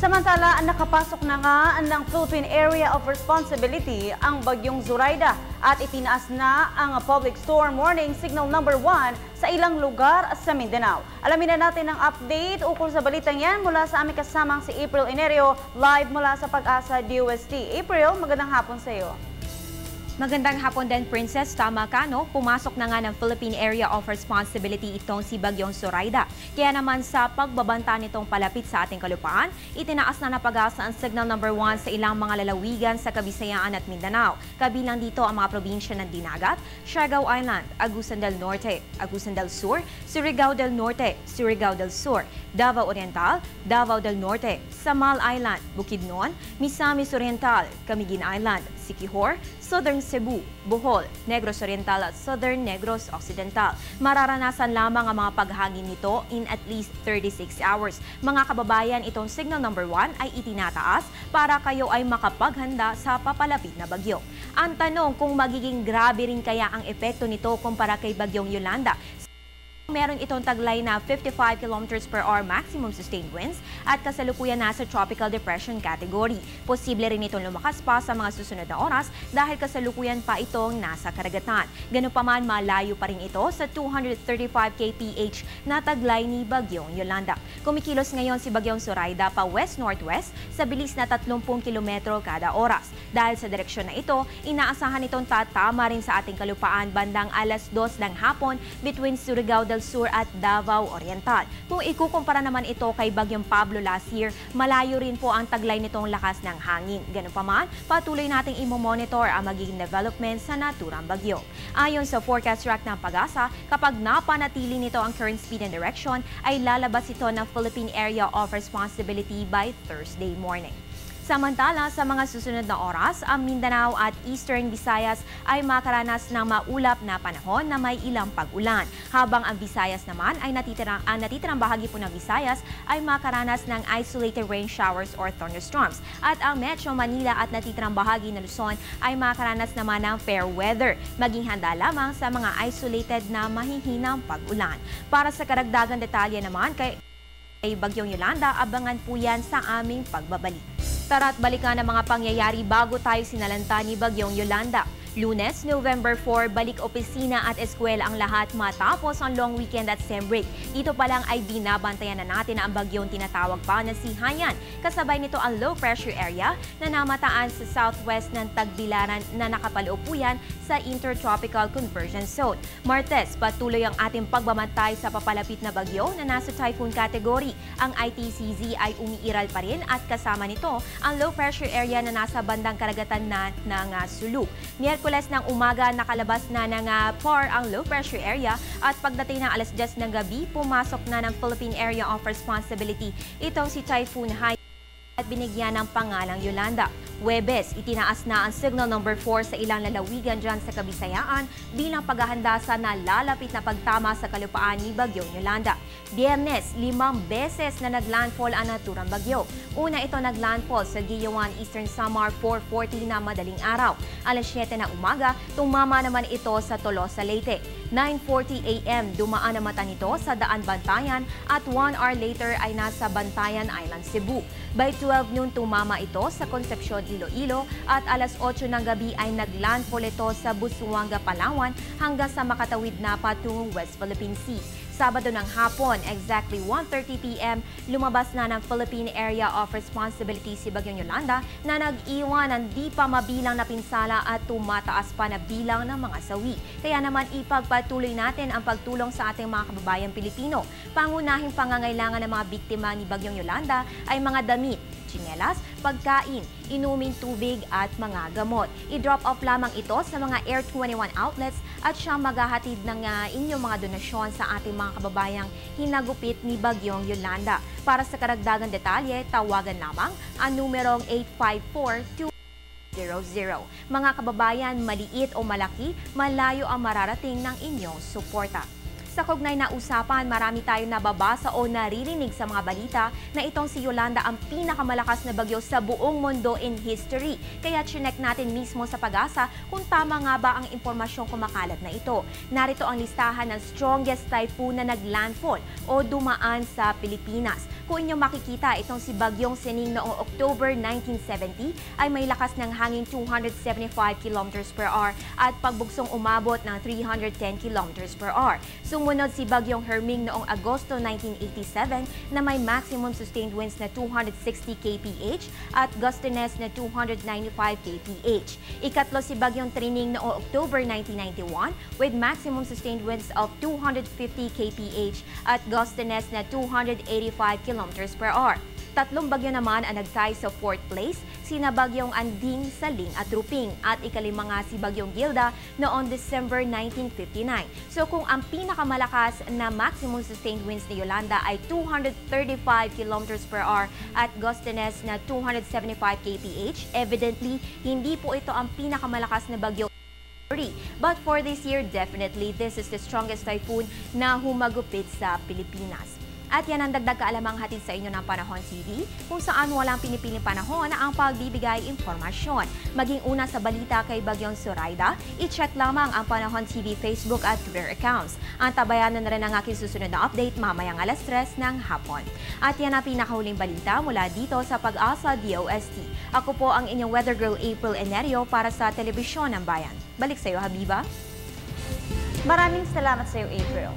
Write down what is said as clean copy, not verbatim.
Samantala, nakapasok na nga ng Philippine Area of Responsibility ang bagyong Zoraida at itinaas na ang public storm warning signal number 1 sa ilang lugar sa Mindanao. Alamin na natin ang update ukol sa balitang yan mula sa aming kasamang si April Enerio, live mula sa Pag-asa DOST. April, magandang hapon sa iyo. Magandang hapon din, Princess. Tama ka, no? Pumasok na nga ng Philippine Area of Responsibility itong si Bagyong Zoraida. Kaya naman sa pagbabanta nitong palapit sa ating kalupaan, itinaas na Pag-asa ang signal number 1 sa ilang mga lalawigan sa Kabisayaan at Mindanao. Kabilang dito ang mga probinsya ng Dinagat, Siargao Island, Agusan del Norte, Agusan del Sur, Surigao del Norte, Surigao del Sur, Davao Oriental, Davao del Norte, Samal Island, Bukidnon, Misamis Oriental, Camiguin Island, Siquijor, Southern Cebu, Bohol, Negros Oriental at Southern Negros Occidental. Mararanasan lamang ang mga paghangin nito in at least 36 hours. Mga kababayan, itong signal number 1 ay itinataas para kayo ay makapaghanda sa papalapit na bagyo. Ang tanong kung magiging grabe rin kaya ang epekto nito kumpara kay Bagyong Yolanda. Meron itong taglay na 55 km/h maximum sustained winds at kasalukuyan nasa tropical depression category. Posible rin itong lumakas pa sa mga susunod na oras dahil kasalukuyan pa itong nasa karagatan. Ganun pa man, malayo pa rin ito sa 235 kph na taglay ni Bagyong Yolanda. Kumikilos ngayon si Bagyong Zoraida pa west-northwest sa bilis na 30 km kada oras. Dahil sa direksyon na ito, inaasahan itong tatama rin sa ating kalupaan bandang alas 2 ng hapon between Surigao del Sur at Davao Oriental. Kung ikukumpara naman ito kay Bagyong Pablo last year, malayo rin po ang taglay nitong lakas ng hangin. Ganun pa man, patuloy nating imo-monitor ang magiging development sa naturang bagyo. Ayon sa forecast track ng Pag-asa, kapag napanatili nito ang current speed and direction, ay lalabas ito ng Philippine Area of Responsibility by Thursday morning. Samantala, sa mga susunod na oras, ang Mindanao at Eastern Visayas ay makaranas ng maulap na panahon na may ilang pag-ulan. Habang ang Visayas naman ay natitirang bahagi po ng Visayas ay makaranas ng isolated rain showers or thunderstorms. At ang Metro Manila at natitirang bahagi ng Luzon ay makaranas naman ng fair weather. Maging handa lamang sa mga isolated na mahihinang pag-ulan. Para sa karagdagang detalye naman kay Bagyong Yolanda, abangan po yan sa aming pagbabalik. Tara't balikan ang mga pangyayari bago tayo sinalanta ni Bagyong Yolanda. Lunes, November 4, balik opisina at eskwela ang lahat matapos ang long weekend at sem break. Dito pa lang ay binabantayan na natin ang bagyong tinatawag pa na si Haiyan. Kasabay nito ang low pressure area na namataan sa southwest ng Tagbilaran na nakapaloob po yan sa intertropical convergence zone. Martes, patuloy ang ating pagbabantay sa papalapit na bagyo na nasa typhoon category. Ang ITCZ ay umiiral pa rin at kasama nito ang low pressure area na nasa bandang karagatan na ng Sulu. Miyerkules ng umaga, nakalabas na ng PAR ang low pressure area at pagdating ng alas 10 ng gabi, pumasok na ng Philippine Area of Responsibility itong si Typhoon Haiyan at binigyan ng pangalang Yolanda. Huwebes, itinaas na ang signal number 4 sa ilang lalawigan dyan sa Kabisayaan bilang paghahanda sa nalalapit na pagtama sa kalupaan ni Bagyong Yolanda. Biyernes, 5 beses na naglandfall ang naturang bagyo. Una ito naglandfall sa Guiuan, Eastern Samar 4:40 na madaling araw. Alas 7 ng umaga, tumama naman ito sa Tolosa, Leyte. 9:40 a.m. dumaan ang mata nito sa Daan Bantayan at 1 hour later ay nasa Bantayan Island, Cebu. By 12 noon tumama ito sa Concepcion, Iloilo at alas 8 ng gabi ay naglandfall ito sa Busuanga, Palawan hanggang sa makatawid na patungong West Philippine Sea. Sabado ng hapon, exactly 1:30 p.m., lumabas na ng Philippine Area of Responsibility si Bagyong Yolanda na nag-iwan ng di pa mabilang na pinsala at tumataas pa na bilang ng mga sawi. Kaya naman ipagpatuloy natin ang pagtulong sa ating mga kababayang Pilipino. Pangunahing pangangailangan ng mga biktima ni Bagyong Yolanda ay mga damit, tsinelas, pagkain, inuming tubig at mga gamot. I-drop off lamang ito sa mga Air 21 outlets at siyang maghahatid ng inyong mga donasyon sa ating mga kababayang hinagupit ni Bagyong Yolanda. Para sa karagdagang detalye, tawagan lamang ang numerong 854-200. Mga kababayan, maliit o malaki, malayo ang mararating ng inyong suporta. Sa kaugnay na usapan, marami tayong nababasa o naririnig sa mga balita na itong si Yolanda ang pinakamalakas na bagyo sa buong mundo in history. Kaya chinek natin mismo sa Pag-asa kung tama nga ba ang impormasyong kumakalat na ito. Narito ang listahan ng strongest typhoon na naglandfall o dumaan sa Pilipinas. Kung inyo makikita, itong si Bagyong Sening noong October 1970 ay may lakas ng hangin 275 km per hour at pagbugsong umabot ng 310 km per hour. Sumunod si Bagyong Herming noong Agosto 1987 na may maximum sustained winds na 260 kph at gustiness na 295 kph. Ikatlo si Bagyong Trining noong October 1991 with maximum sustained winds of 250 kph at gustiness na 285 km per hour. Tatlong bagyo naman ang nagtay sa 4th place, sina Bagyong Anding, Saling at Ruping at ikalima nga si Bagyong Gilda noong December 1959. So kung ang pinakamalakas na maximum sustained winds ni Yolanda ay 235 km per hour at gustiness na 275 kph, evidently hindi po ito ang pinakamalakas na bagyo. But for this year, definitely this is the strongest typhoon na humagupit sa Pilipinas. At yan ang dagdag kaalamang hatid sa inyo ng Panahon TV, kung saan walang pinipiling panahon na ang pagbibigay impormasyon. Maging una sa balita kay Bagyong Zoraida, i-check lamang ang Panahon TV Facebook at Twitter accounts. Antabayanan na rin ang aking susunod na update mamayang alas 3 ng hapon. At yan ang pinakahuling balita mula dito sa Pag-asa DOST. Ako po ang inyong weather girl April Enerio para sa Telebisyon ng Bayan. Balik sa iyo, Habiba. Maraming salamat sa iyo, April.